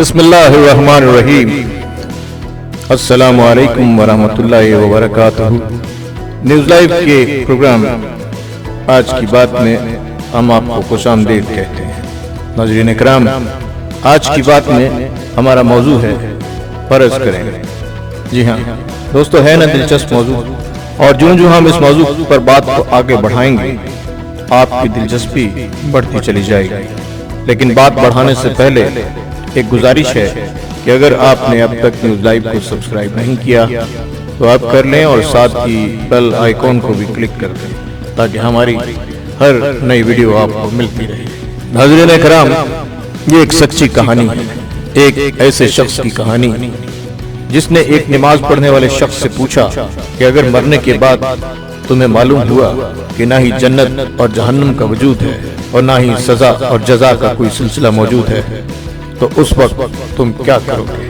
بسم اللہ الرحمن الرحیم۔ السلام علیکم ورحمۃ اللہ وبرکاتہ۔ نیوز لائیو کے پروگرام آج کی بات میں ہم آپ کو خوش آمدید کہتے ہیں۔ ناظرین اکرام، آج کی بات میں ہمارا موضوع ہے فرض کریں۔ جی ہاں دوستو، ہے نا دلچسپ موضوع، اور جو ہم اس موضوع پر بات کو آگے بڑھائیں گے آپ کی دلچسپی بڑھتی چلی جائے گی۔ لیکن بات بڑھانے سے پہلے ایک گزارش ہے کہ اگر آپ نے اب تک نیوز لائیو کو سبسکرائب نہیں کیا تو آپ کر لیں، اور ساتھ ہی بیل آئیکن کو بھی کلک کر دیں تاکہ ہماری ہر نئی ویڈیو آپ کو ملتی رہے۔ ناظرین اکرام، یہ ایک سچی کہانی ہے، ایک ایسے شخص کی کہانی جس نے ایک نماز پڑھنے والے شخص سے پوچھا کہ اگر مرنے کے بعد تمہیں معلوم ہوا کہ نہ ہی جنت اور جہنم کا وجود ہے اور نہ ہی سزا اور جزا کا کوئی سلسلہ موجود ہے تو اس وقت تم کیا کرو گے؟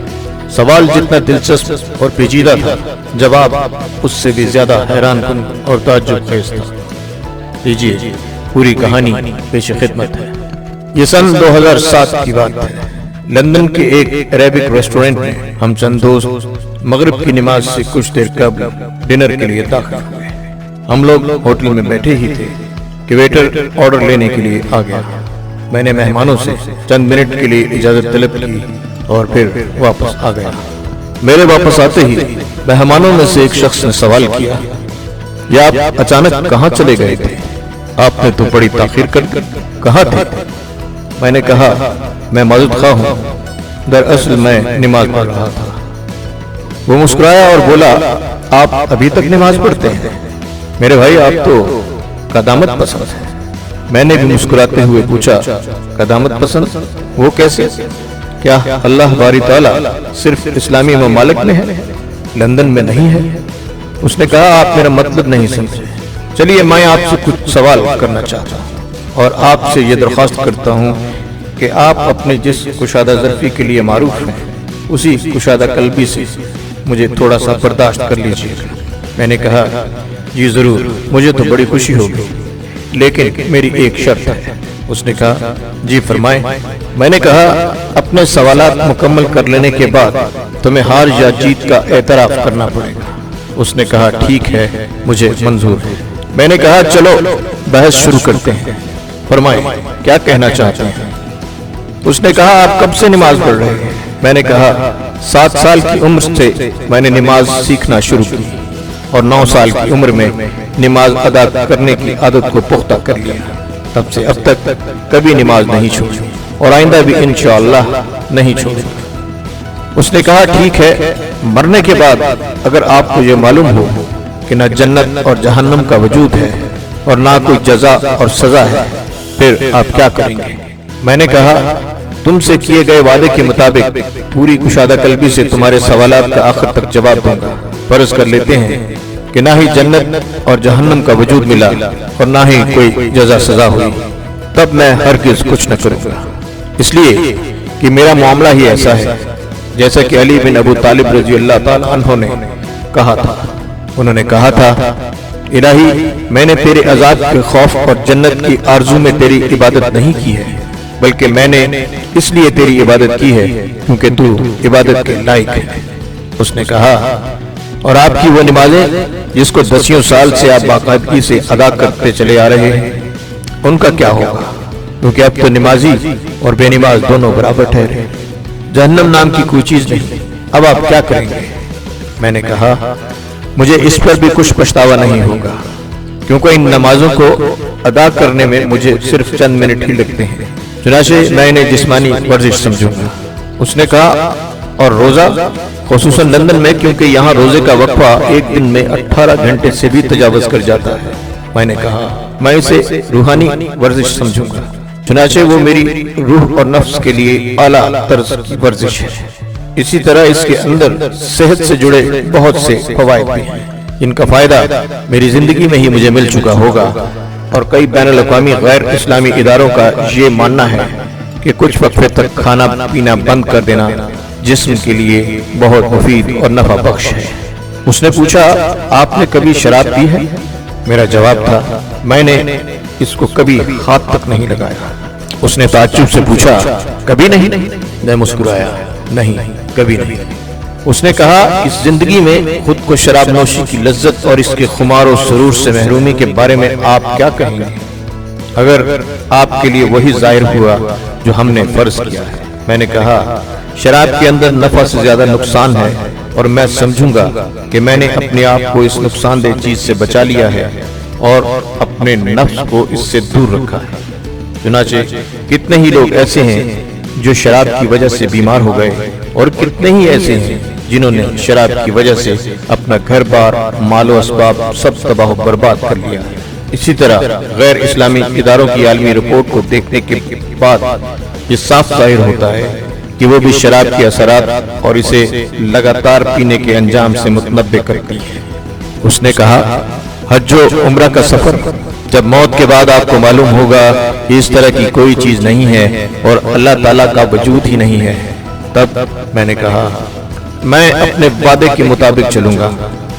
سوال جتنا دلچسپ اور پیچیدہ تھا، جواب اس سے بھی زیادہ حیران کن اور تعجب خیز تھا۔ لیجیے پوری کہانی پیش خدمت ہے۔ یہ سن 2007 کی بات ہے۔ لندن کے ایک عربک ریسٹورنٹ میں ہم چند دوست مغرب کی نماز سے کچھ دیر قبل ڈنر کے لیے داخل ہوئے۔ ہم لوگ ہوٹل میں بیٹھے ہی تھے کہ ویٹر آرڈر لینے کے لیے آ گیا۔ میں نے مہمانوں سے چند منٹ کے لیے اجازت طلب کی اور پھر واپس آ گیا۔ میرے واپس آتے ہی مہمانوں میں سے ایک شخص نے سوال کیا، یا آپ اچانک کہاں چلے گئے تھے؟ آپ نے تو بڑی تاخیر کر کہاں تھے؟ میں نے کہا، میں معذرت خواہ ہوں، دراصل میں نماز پڑھ رہا تھا۔ وہ مسکرایا اور بولا، آپ ابھی تک نماز پڑھتے ہیں؟ میرے بھائی، آپ تو قدامت پسند ہیں۔ میں نے بھی مسکراتے ہوئے پوچھا، قدامت پسند؟ وہ کیسے؟ کیا اللہ باری تعالیٰ صرف اسلامی ممالک میں ہے، لندن میں نہیں ہے؟ اس نے کہا، آپ میرا مطلب نہیں سمجھے۔ چلیے میں آپ سے کچھ سوال کرنا چاہتا ہوں اور آپ سے یہ درخواست کرتا ہوں کہ آپ اپنے جس کشادہ ظرفی کے لیے معروف ہیں اسی کشادہ قلبی سے مجھے تھوڑا سا برداشت کر لیجیے۔ میں نے کہا، جی ضرور، مجھے تو بڑی خوشی ہوگی، لیکن میری ایک شرط ہے۔ اس نے کہا، جی فرمائیں۔ میں نے کہا، اپنے سوالات مکمل کر لینے کے بعد تمہیں ہار یا جیت کا اعتراف کرنا پڑے گا۔ اس نے کہا، ٹھیک ہے، مجھے منظور ہے۔ میں نے کہا، چلو بحث شروع کرتے ہیں، فرمائیں کیا کہنا چاہتے ہیں؟ اس نے کہا، آپ کب سے نماز پڑھ رہے ہیں؟ میں نے کہا، 7 سال کی عمر سے میں نے نماز سیکھنا شروع کی اور 9 سال کی عمر میں نماز ادا کرنے کی عادت کو پختہ کر لیا۔ تب سے اب تک کبھی نماز نہیں چھوڑی اور آئندہ بھی انشاءاللہ نہیں چھوڑوں۔ اس نے کہا، ٹھیک ہے، مرنے کے بعد اگر آپ کو یہ معلوم ہو کہ نہ جنت اور جہنم کا وجود ہے اور نہ کوئی جزا اور سزا ہے، پھر آپ کیا کریں گے؟ میں نے کہا، تم سے کیے گئے وعدے کے مطابق پوری کشادہ قلبی سے تمہارے سوالات کا آخر تک جواب دوں گا۔ فرض کر لیتے ہیں کہ نہ ہی جنت اور جہنم کا وجود ملا اور نہ ہی کوئی جزا سزا ہوئی، تب میں ہرگز کچھ نہ کروں گا، اس لیے کہ میرا معاملہ ہی ایسا ہے جیسا کہ علی بن ابو طالب رضی اللہ تعالیٰ عنہ نے کہا تھا۔ انہوں نے کہا تھا، الہی، میں نے تیرے عذاب کے خوف اور جنت کی آرزو میں تیری عبادت نہیں کی ہے، بلکہ میں نے اس لیے تیری عبادت کی ہے کیونکہ تو عبادت کے لائق ہے۔ اس نے کہا، اور آپ کی وہ نمازیں جس کو 10 سال سے آپ باقاعدگی سے ادا کرتے چلے آ رہے ہیں، ان کا کیا ہوگا؟ کیونکہ اب تو نمازی اور بے نماز دونوں برابر ٹھہرے، جہنم نام کی کوئی چیز نہیں، اب آپ کیا کریں گے؟ میں نے کہا، مجھے اس پر بھی کچھ پچھتاوا نہیں ہوگا، کیونکہ ان نمازوں کو ادا کرنے میں مجھے صرف چند منٹ ہی لگتے ہیں، چنانچہ میں انہیں جسمانی ورزش سمجھوں گا۔ اس نے کہا، اور روزہ، خصوصاً لندن میں، کیونکہ یہاں روزے کا وقفہ ایک دن میں 18 گھنٹے سے بھی تجاوز کر جاتا ہے۔ میں نے کہا، میں اسے روحانی ورزش سمجھوں گا، چنانچہ وہ میری روح اور نفس کے لیے اعلیٰ طرز کی ورزش ہے۔ اسی طرح اس کے اندر صحت سے جڑے بہت سے فوائد بھی ہیں، ان کا فائدہ میری زندگی میں ہی مجھے مل چکا ہوگا، اور کئی بین الاقوامی غیر اسلامی اداروں کا یہ ماننا ہے کہ کچھ وقفے تک کھانا پینا بند کر دینا جسم کے لیے بہت مفید اور نفع بخش ہے۔ اس نے پوچھا، آپ نے کبھی شراب پی ہے؟ میرا جواب تھا، میں نے اس کو کبھی ہاتھ تک نہیں لگایا۔ اس نے تعجب سے پوچھا کبھی نہیں؟ میں مسکرایا نہیں کبھی نہیں۔ اس نے کہا اس زندگی میں خود کو شراب نوشی کی لذت اور اس کے خمار و سرور سے محرومی کے بارے میں آپ کیا کہیں گے اگر آپ کے لیے وہی ظاہر ہوا جو ہم نے فرض کیا ہے؟ میں نے کہا شراب کے اندر نفع سے زیادہ نقصان ہے اور میں سمجھوں گا کہ میں نے اپنے آپ کو اس نقصان دہ چیز سے بچا لیا ہے اور اپنے نفس کو اس سے دور رکھا ہے۔ چنانچہ کتنے ہی لوگ ایسے ہیں جو شراب کی وجہ سے بیمار ہو گئے اور کتنے ہی ایسے ہیں جنہوں نے شراب کی وجہ سے اپنا گھر بار مال و اسباب سب تباہ و برباد کر لیا۔ اسی طرح غیر اسلامی اداروں کی عالمی رپورٹ کو دیکھنے کے بعد یہ صاف ظاہر ہوتا ہے کہ وہ بھی شراب کے اثرات اور اسے لگاتار پینے کے انجام سے متنبع کرتی ہے۔ اس نے کہا حج و عمرہ کا سفر جب موت کے بعد آپ کو معلوم ہوگا کہ اس طرح کی کوئی چیز نہیں ہے اور اللہ تعالیٰ کا وجود ہی نہیں ہے، تب میں نے کہا میں اپنے وعدے کے مطابق چلوں گا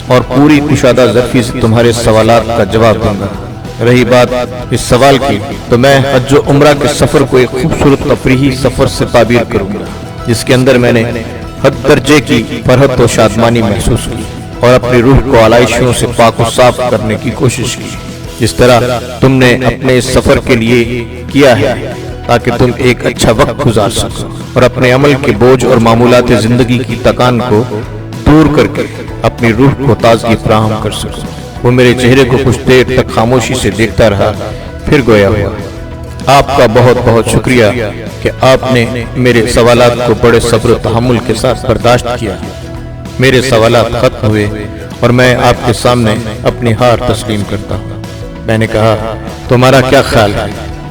اور پوری کشادہ ظرفی سے تمہارے سوالات کا جواب دوں گا۔ رہی بات اس سوال کی تو میں حج و عمرہ کے سفر کو ایک خوبصورت تفریحی سفر سے تعبیر کروں گا جس کے اندر میں نے حد درجے کی فرحت و شادمانی محسوس کی اور اپنی روح کو آلائشوں سے پاک و صاف کرنے کی کوشش کی جس طرح تم نے اپنے اس سفر کے لیے کیا ہے تاکہ تم ایک اچھا وقت گزار سکو اور اپنے عمل کے بوجھ اور معمولات زندگی کی تکان کو دور کر کے اپنی روح کو تازگی فراہم کر سکو۔ وہ میرے چہرے کو کچھ دیر تک خاموشی سے دیکھتا رہا، پھر گویا ہوا آپ کا بہت بہت شکریہ کہ آپ نے میرے سوالات کو بڑے صبر و تحمل کے ساتھ برداشت کیا۔ میرے سوالات ختم ہوئے اور میں آپ کے سامنے اپنی ہار تسلیم کرتا ہوں۔ میں نے کہا تمہارا کیا خیال ہے؟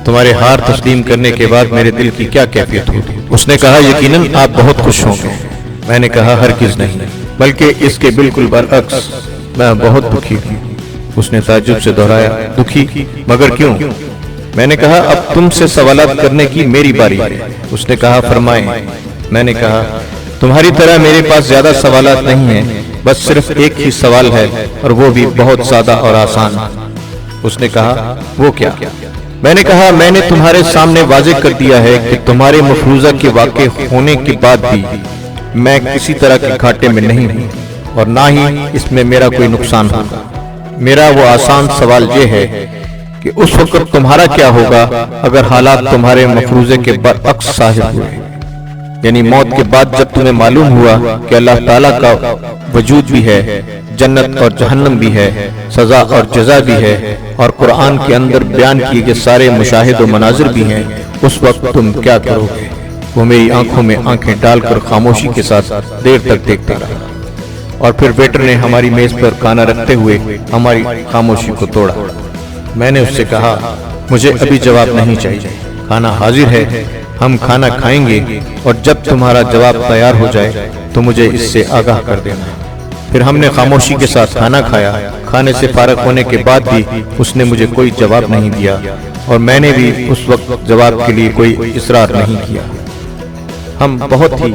تمہارے ہار تسلیم کرنے کے بعد میرے دل کی کیا کیفیت ہوگی؟ اس نے کہا یقیناً آپ بہت خوش ہوں گے۔ میں نے کہا ہرگز نہیں، بلکہ اس کے بالکل برعکس میں بہت دکھی ہوں۔ اس نے تعجب سے دہرایا دکھی مگر کیوں؟ میں نے کہا اب تم سے سوالات کرنے کی میری باری ہے۔ اس نے کہا فرمائیں۔ میں نے کہا تمہاری طرح میرے پاس زیادہ سوالات نہیں ہیں، بس صرف ایک ہی سوال ہے اور وہ بھی بہت سادہ اور آسان۔ اس نے کہا وہ کیا؟ میں نے کہا میں نے تمہارے سامنے واضح کر دیا ہے کہ تمہارے مفروضہ کے واقع ہونے کے بعد بھی میں کسی طرح کے گھاٹے میں نہیں ہوں اور نہ ہی اس میں میرا کوئی نقصان ہوگا۔ میرا وہ آسان سوال یہ ہے کہ اس وقت تمہارا کیا ہوگا اگر حالات تمہارے مفروضے کے برعکس ظاہر ہوئے، یعنی موت کے بعد جب تمہیں معلوم ہوا کہ اللہ تعالیٰ کا وجود بھی ہے، جنت اور جہنم بھی ہے، سزا اور جزا بھی ہے اور قرآن کے اندر بیان کیے گئے سارے مشاہد و مناظر بھی ہیں، اس وقت تم کیا کرو گے؟ وہ میری آنکھوں میں آنکھیں ڈال کر خاموشی کے ساتھ دیر تک دیکھتا رہا اور پھر ویٹر نے ہماری میز پر کھانا رکھتے ہوئے ہماری خاموشی کو توڑا۔ میں نے اس سے کہا مجھے ابھی جواب نہیں چاہیے، کھانا حاضر ہے، ہم کھانا کھائیں گے اور جب تمہارا جواب تیار ہو جائے تو مجھے اس سے آگاہ کر دینا۔ پھر ہم نے خاموشی کے ساتھ کھانا کھایا۔ کھانے سے فارغ ہونے کے بعد بھی اس نے مجھے کوئی جواب نہیں دیا اور میں نے بھی اس وقت جواب کے لیے کوئی اصرار نہیں کیا۔ ہم بہت ہی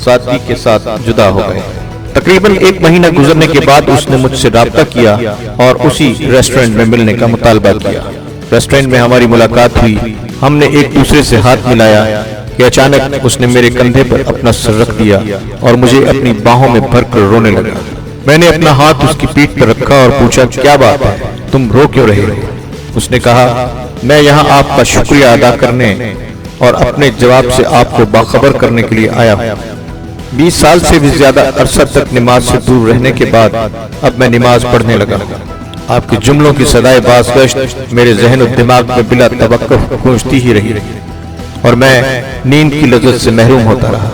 سادگی کے ساتھ جدا ہو گئے۔ تقریباً 1 مہینہ گزرنے کے بعد اس نے مجھ سے رابطہ کیا اور اسی ریسٹورنٹ میں ملنے کا مطالبہ کیا۔ ریسٹورنٹ میں ہماری ملاقات ہوئی، ہم نے ایک دوسرے سے ہاتھ ملایا کہ اچانک اس نے میرے کندھے پر اپنا سر رکھ دیا اور مجھے اپنی باہوں میں بھر کر رونے لگا۔ میں نے اپنا ہاتھ اس کی پیٹھ پر رکھا اور پوچھا کیا بات ہے، تم رو کیوں رہے ہو؟ اس نے کہا میں یہاں آپ کا شکریہ ادا کرنے اور اپنے جواب سے آپ کو باخبر کرنے کے لیے آیا ہوں۔ 20 سال سے بھی زیادہ عرصہ تک نماز سے دور رہنے کے بعد اب میں نماز پڑھنے لگا۔ آپ کے جملوں کی صدائے بازگشت میرے ذہن و دماغ میں بلا توقف گونجتی ہی رہی اور میں نیند کی لذت سے محروم ہوتا رہا۔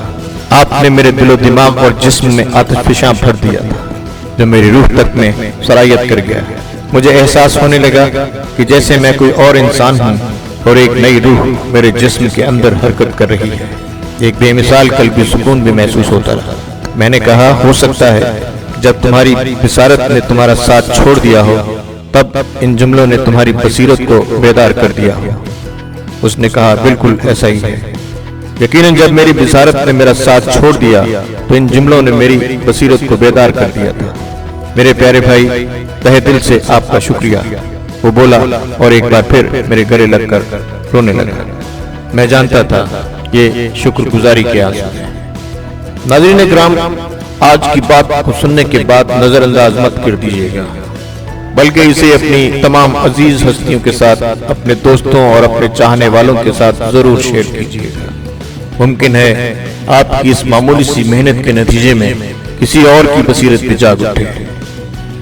آپ نے میرے دل و دماغ اور جسم میں آتش فشاں بھر دیا تھا جو میری روح تک میں سرایت کر گیا۔ مجھے احساس ہونے لگا کہ جیسے میں کوئی اور انسان ہوں اور ایک نئی روح میرے جسم کے اندر حرکت کر رہی ہے۔ ایک بے مثال قلبی سکون بھی محسوس ہوتا رہا۔ میں نے کہا ہو سکتا ہے جب تمہاری بصارت نے تمہارا ساتھ چھوڑ دیا ہو تب ان جملوں نے تمہاری بصیرت کو بیدار کر دیا ہو۔ اس نے کہا بالکل ایسا ہی ہے، یقیناً جب میری بصارت نے میرا ساتھ چھوڑ دیا تو ان جملوں نے میری بصیرت کو بیدار کر دیا تھا۔ میرے پیارے بھائی تہہ دل سے آپ کا شکریہ، وہ بولا اور ایک بار پھر میرے گلے لگ کر رونے لگا۔ میں جانتا تھا یہ شکر گزاری کے آنسو ہیں۔ ناظرین اکرام، آج کی بات کو سننے کے بعد نظر انداز مت کر دیجیے گا، بلکہ اسے اپنی تمام عزیز ہستیوں کے ساتھ، اپنے دوستوں اور اپنے چاہنے والوں کے ساتھ ضرور شیئر کیجیے گا۔ ممکن ہے آپ کی اس معمولی سی محنت کے نتیجے میں کسی اور کی بصیرت بھی جاگ اٹھے۔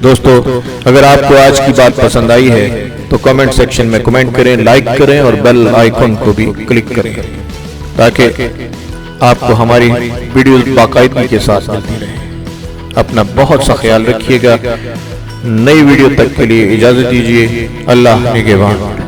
دوستو، اگر آپ کو آج کی بات پسند آئی ہے تو کمنٹ سیکشن میں کمنٹ کریں، لائک کریں اور بیل آئیکن کو بھی کلک کریں تاکہ آپ کو ہماری ویڈیوز باقاعدگی کے ساتھ ملتی رہیں۔ اپنا بہت سا خیال رکھیے گا۔ نئی ویڈیو تک کے لیے اجازت دیجیے۔ اللہ نگہبان۔